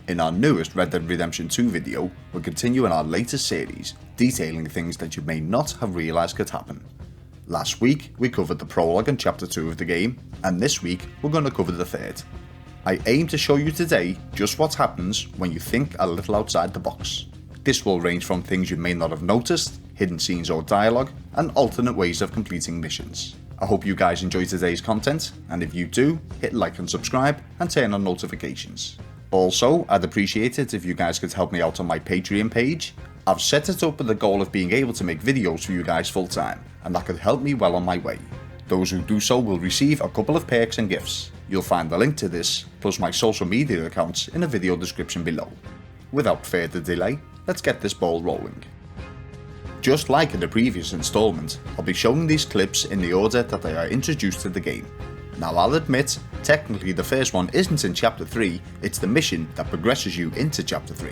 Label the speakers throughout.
Speaker 1: In our newest Red Dead Redemption 2 video, we're continuing our latest series, detailing things that you may not have realised could happen. Last week we covered the prologue and chapter 2 of the game, and this week we're going to cover the third. I aim to show you today just what happens when you think a little outside the box. This will range from things you may not have noticed, hidden scenes or dialogue, and alternate ways of completing missions. I hope you guys enjoy today's content, and if you do, hit like and subscribe and turn on notifications. Also, I'd appreciate it if you guys could help me out on my Patreon page. I've set it up with the goal of being able to make videos for you guys full time, and that could help me well on my way. Those who do so will receive a couple of perks and gifts. You'll find the link to this, plus my social media accounts in the video description below. Without further delay, let's get this ball rolling. Just like in the previous installment, I'll be showing these clips in the order that they are introduced to the game. Now I'll admit, technically the first one isn't in chapter 3, it's the mission that progresses you into chapter 3,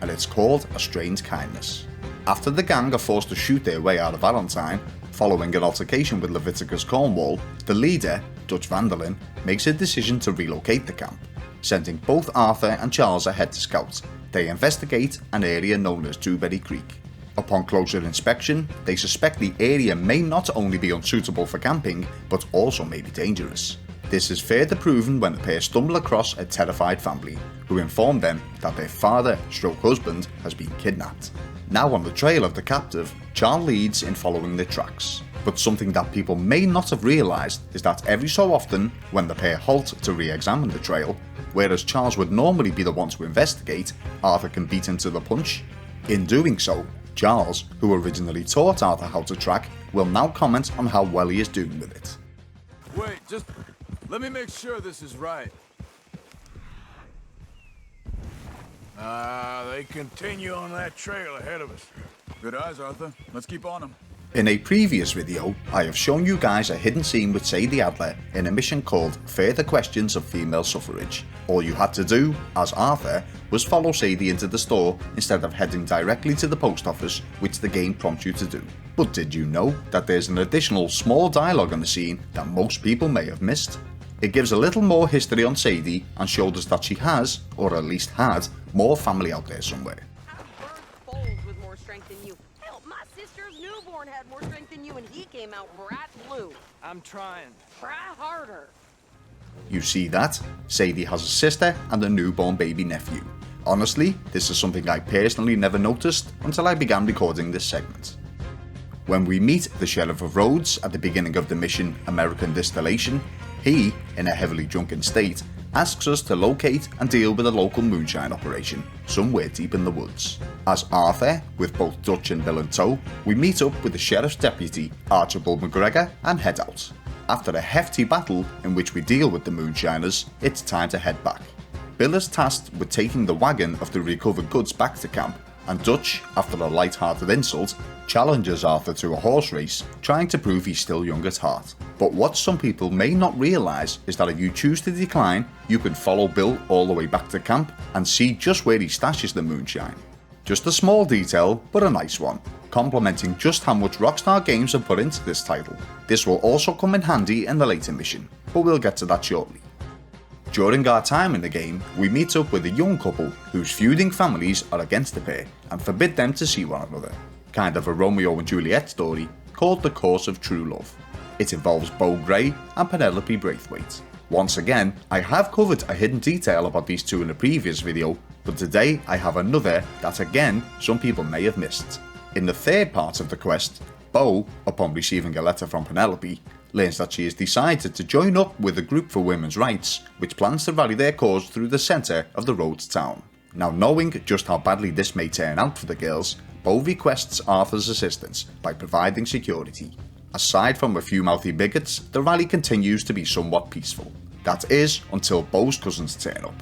Speaker 1: and it's called A Strange Kindness. After the gang are forced to shoot their way out of Valentine, following an altercation with Leviticus Cornwall, the leader, Dutch Vanderlyn, makes a decision to relocate the camp. Sending both Arthur and Charles ahead to scout, they investigate an area known as Dewberry Creek. Upon closer inspection, they suspect the area may not only be unsuitable for camping, but also may be dangerous. This is further proven when the pair stumble across a terrified family, who inform them that their father/husband has been kidnapped. Now on the trail of the captive, Charles leads in following the tracks. But something that people may not have realised is that every so often, when the pair halt to re-examine the trail, whereas Charles would normally be the one to investigate, Arthur can beat him to the punch. In doing so, Charles, who originally taught Arthur how to track, will now comment on how well he is doing with it.
Speaker 2: Wait, just let me make sure this is right. They continue on that trail ahead of us. Good eyes, Arthur. Let's keep on them.
Speaker 1: In a previous video, I have shown you guys a hidden scene with Sadie Adler in a mission called Further Questions of Female Suffrage. All you had to do, as Arthur, was follow Sadie into the store instead of heading directly to the post office, which the game prompts you to do. But did you know that there's an additional small dialogue in the scene that most people may have missed? It gives a little more history on Sadie and shows us that she has, or at least had, more family out there somewhere.
Speaker 3: Had more strength than you and he came out bright blue.
Speaker 4: I'm trying.
Speaker 3: Try harder.
Speaker 1: You see that? Sadie has a sister and a newborn baby nephew. Honestly, this is something I personally never noticed until I began recording this segment. When we meet the Sheriff of Rhodes at the beginning of the mission American Distillation, he, in a heavily drunken state, asks us to locate and deal with a local moonshine operation somewhere deep in the woods. As Arthur, with both Dutch and Bill in tow, we meet up with the Sheriff's deputy, Archibald McGregor, and head out. After a hefty battle in which we deal with the moonshiners, it's time to head back. Bill is tasked with taking the wagon of the recovered goods back to camp, and Dutch, after a light-hearted insult, challenges Arthur to a horse race, trying to prove he's still young at heart. But what some people may not realise is that if you choose to decline, you can follow Bill all the way back to camp and see just where he stashes the moonshine. Just a small detail, but a nice one, complementing just how much Rockstar Games have put into this title. This will also come in handy in the later mission, but we'll get to that shortly. During our time in the game, we meet up with a young couple whose feuding families are against the pair and forbid them to see one another. Kind of a Romeo and Juliet story called The Course of True Love. It involves Beau Gray and Penelope Braithwaite. Once again, I have covered a hidden detail about these two in a previous video, but today I have another that again some people may have missed. In the third part of the quest, Beau, upon receiving a letter from Penelope, learns that she has decided to join up with a group for women's rights, which plans to rally their cause through the centre of the Rhodes town. Now knowing just how badly this may turn out for the girls, Beau requests Arthur's assistance by providing security. Aside from a few mouthy bigots, the rally continues to be somewhat peaceful. That is, until Beau's cousins turn up.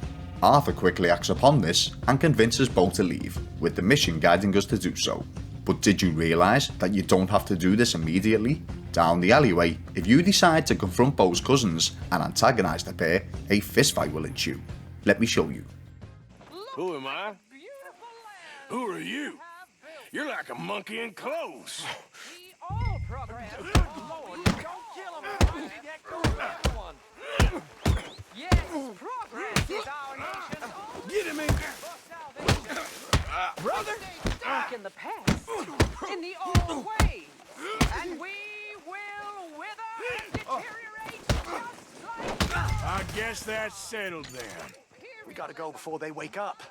Speaker 1: Arthur quickly acts upon this and convinces Beau to leave, with the mission guiding us to do so. But did you realise that you don't have to do this immediately? Down the alleyway, if you decide to confront Beau's cousins and antagonise the pair, a fistfight will ensue. Let me show you.
Speaker 5: Who am I? Who are you? You're like a monkey in clothes.
Speaker 4: All progress. Good Lord, don't kill him. Get going, everyone. Yes, progress is our nation's
Speaker 5: Get him in.
Speaker 4: stuck in the past, in the old ways, and we will wither and deteriorate just like
Speaker 2: I guess that's settled then.
Speaker 6: We gotta go before they wake up.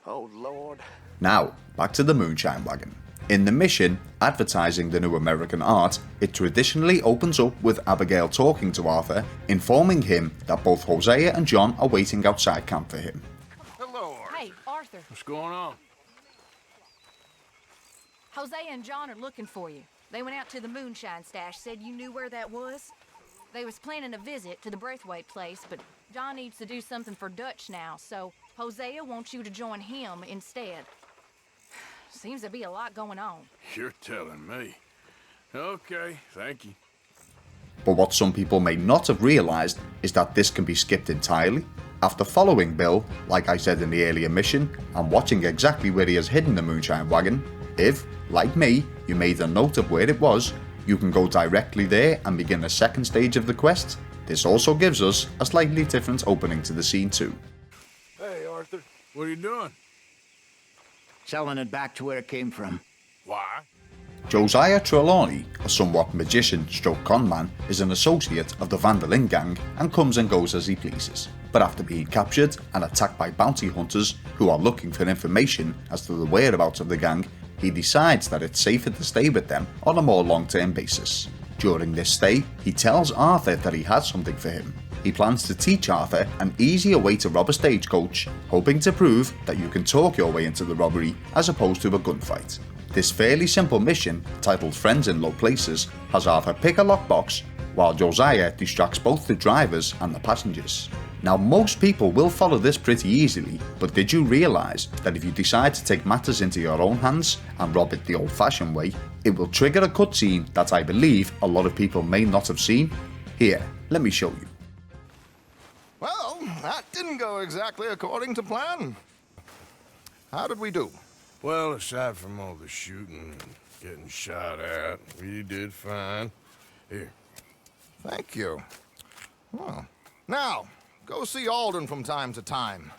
Speaker 6: Oh, Lord.
Speaker 1: Now, back to the moonshine wagon. In the mission, advertising the new American art, it traditionally opens up with Abigail talking to Arthur, informing him that both Hosea and John are waiting outside camp for him.
Speaker 5: Hello, Arthur.
Speaker 3: Hey, Arthur.
Speaker 5: What's going on?
Speaker 3: Hosea and John are looking for you. They went out to the moonshine stash, said you knew where that was. They was planning a visit to the Braithwaite place, but John needs to do something for Dutch now, so Hosea wants you to join him instead. Seems to be a lot going on.
Speaker 5: You're telling me. Okay, thank you.
Speaker 1: But what some people may not have realised is that this can be skipped entirely. After following Bill, like I said in the earlier mission, and watching exactly where he has hidden the moonshine wagon, if, like me, you made a note of where it was, you can go directly there and begin the second stage of the quest. This also gives us a slightly different opening to the scene too.
Speaker 5: Hey, Arthur. What are you doing?
Speaker 6: Selling it back to where it came from.
Speaker 5: Why?
Speaker 1: Josiah Trelawney, a somewhat magician-stroke conman, is an associate of the Vandalin gang and comes and goes as he pleases. But after being captured and attacked by bounty hunters who are looking for information as to the whereabouts of the gang, he decides that it's safer to stay with them on a more long-term basis. During this stay, he tells Arthur that he has something for him. He plans to teach Arthur an easier way to rob a stagecoach, hoping to prove that you can talk your way into the robbery as opposed to a gunfight. This fairly simple mission, titled Friends in Low Places, has Arthur pick a lockbox, while Josiah distracts both the drivers and the passengers. Now, most people will follow this pretty easily, but did you realise that if you decide to take matters into your own hands and rob it the old-fashioned way, it will trigger a cutscene that I believe a lot of people may not have seen? Here, let me show you.
Speaker 7: Well, that didn't go exactly according to plan. How did we do?
Speaker 5: Well, aside from all the shooting and getting shot at, we did fine. Here.
Speaker 7: Thank you. Well, now, go see Alden from time to time.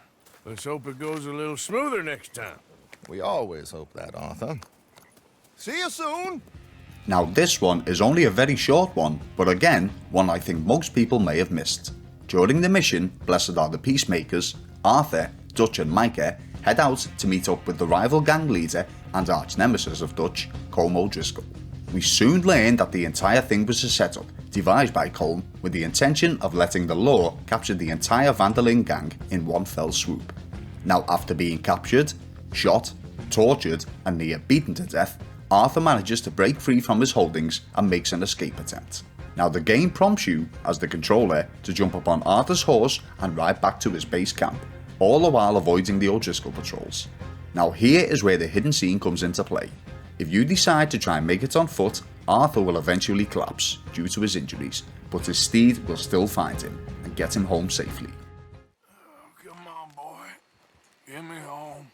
Speaker 5: Let's hope it goes a little smoother next time.
Speaker 7: We always hope that, Arthur. See you soon!
Speaker 1: Now this one is only a very short one, but again, one I think most people may have missed. During the mission, Blessed are the Peacemakers, Arthur, Dutch and Micah head out to meet up with the rival gang leader and arch-nemesis of Dutch, Colm O'Driscoll. We soon learn that the entire thing was a setup devised by Colm with the intention of letting the law capture the entire Vandalin gang in one fell swoop. Now, after being captured, shot, tortured and near beaten to death, Arthur manages to break free from his holdings and makes an escape attempt. Now the game prompts you, as the controller, to jump upon Arthur's horse and ride back to his base camp, all the while avoiding the O'Driscoll patrols. Now here is where the hidden scene comes into play. If you decide to try and make it on foot, Arthur will eventually collapse due to his injuries, but his steed will still find him and get him home safely.
Speaker 5: Oh, come on, boy. Get me home.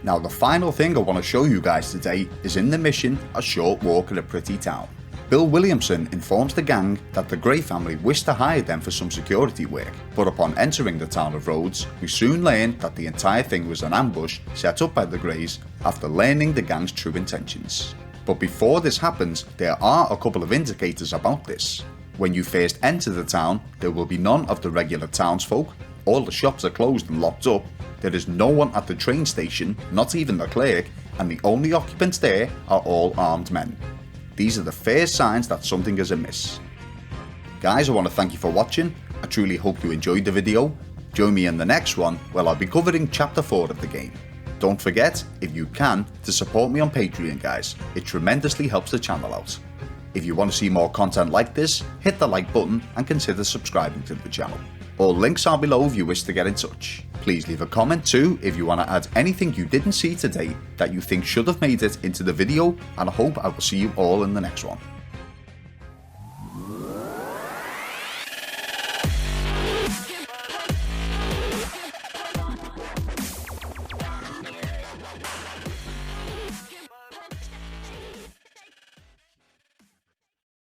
Speaker 1: Now the final thing I want to show you guys today is in the mission A Short Walk in a Pretty Town. Bill Williamson informs the gang that the Gray family wish to hire them for some security work, but upon entering the town of Rhodes, we soon learn that the entire thing was an ambush set up by the Grays after learning the gang's true intentions. But before this happens, there are a couple of indicators about this. When you first enter the town, there will be none of the regular townsfolk, all the shops are closed and locked up, there is no one at the train station, not even the clerk, and the only occupants there are all armed men. These are the first signs that something is amiss. Guys, I want to thank you for watching. I truly hope you enjoyed the video. Join me in the next one where I'll be covering chapter 4 of the game. Don't forget, if you can, to support me on Patreon guys, it tremendously helps the channel out. If you want to see more content like this, hit the like button and consider subscribing to the channel. All links are below if you wish to get in touch. Please leave a comment too if you want to add anything you didn't see today that you think should have made it into the video, and I hope I will see you all in the next one.